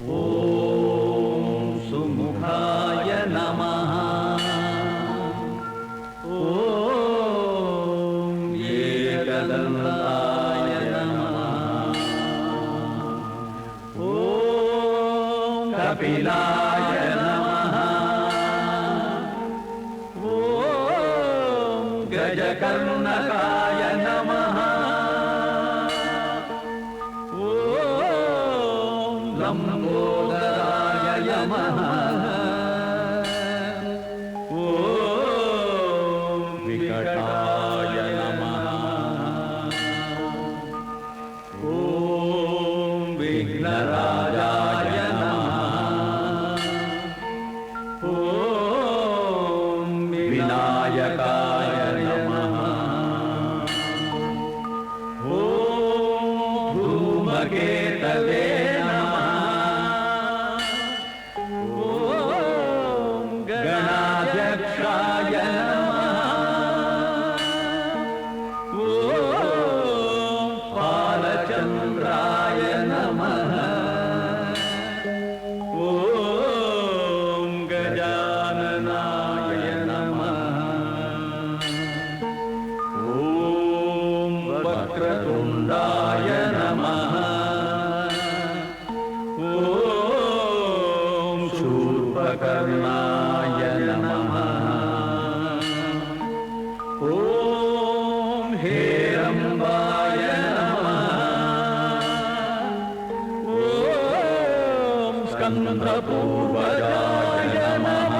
ஓம் சுமுகாய நமஹ. ஓம் ஏகதந்தாய நமஹ. ஓம் கபிலாய நமஹ. ஓம் கஜகர்ணகாய நமஹ. ஓம் லம்போதராய நமஹ. ஓம் விகடாய நமஹ. ஓம் விக்னராஜாய நமஹ. ஓம் விநாயகாய நமஹ. ஓம் धूमकेतवे नमः. ओम गणाध्यक्षाय नमः. ओम बालचंद्राय नमः. ओम गजाननाय नमः. ओम वक्रतुंडाय नमः. ओम शूर्पकर्णाय नमः. ओम हेरंबाय नमः. ओम स्कंदपूर्वजाय नमः.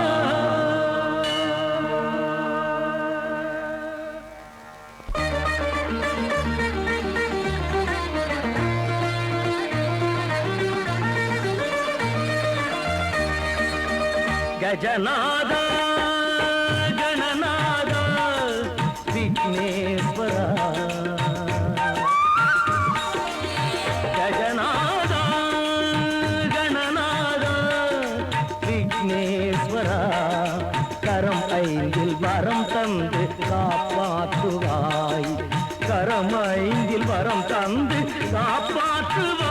गजनाद गणनाद विघ्नेश्वरा. गजनाद गणनाद विघ्नेश्वरा. கரம் ஐந்தில் வரம் தந்து காப்பாற்றுவாய். கரம் ஐந்தில் வரம் தந்து காப்பாற்றுவாய்.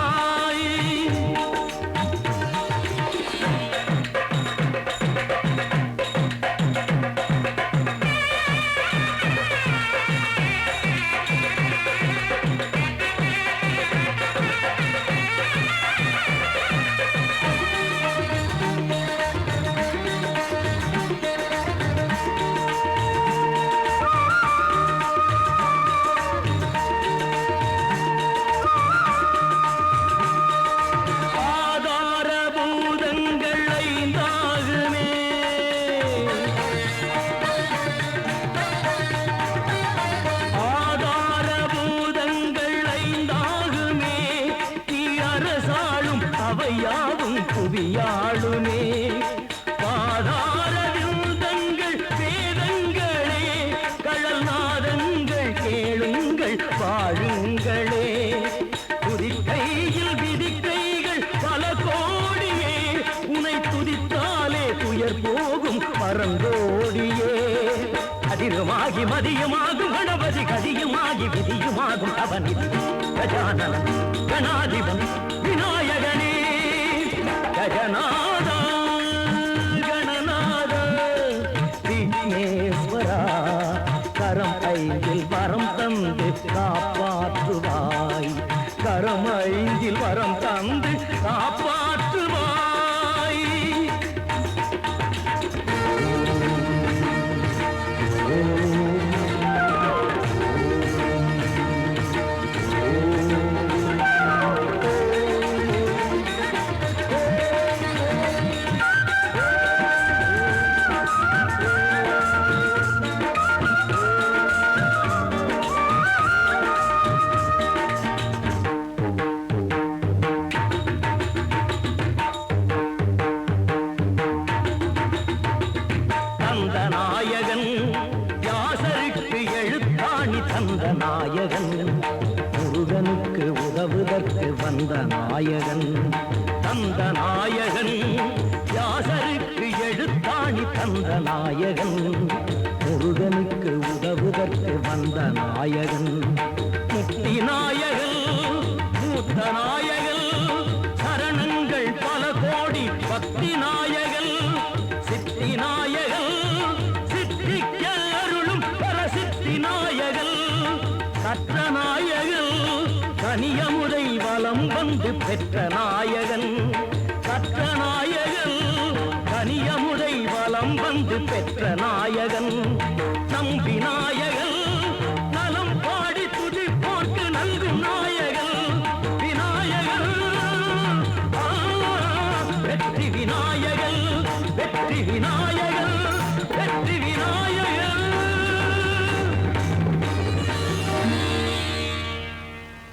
அவையாவும் புவியாளுமே. பாதாரவிந்தங்கள் வேதங்களே, கழல் நாதங்கள் கேளுங்கள் வாழுங்களே. துதிக்கையில் விதிக்கைகள் பல கோடியே, உனை துதித்தாலே துயர் போகும் பரந்தோடியே. அதிகமாகி மதியமாகும் கணபதி, கதியுமாகி விதியுமாகும் அவனி. கஜானனன் கணாதிபன் விநாயகனே. गजनाद गणनाद विघ्नेश्वरा. கரம் ஐந்தில் வரம் தந்து காப்பாற்றுவாய். கரம் ஐந்தில் வரம் தந்து காப்பாற்றுவாய். நாயகன் முருகனுக்கு உதவுதற்கு வந்த நாயகன். தந்த நாயகன் வியாசருக்கு எழுத்தாணி தந்த நாயகன். முருகனுக்கு உதவுதற்கு வந்த நாயகன். முக்தி நாயகன் மூத்த நாயகன். சரணங்கள் பல பக்தி நாயகன் சித்தி நாயகன் சித்திக்க அருளும் பரசித்தி நாயகன் கற்ற நாயகன் கனியமுதை வலம் வந்து பெற்ற நாயகன் கற்ற நாயகன் கனியமுதை வலம் வந்து பெற்ற நாயகன் நம்பி நாயகன் நலம் பாடி துதி போட்டு நல்கும் நாயகன் விநாயகன் வெற்றி விநாயகன் வெற்றி விநாயகன்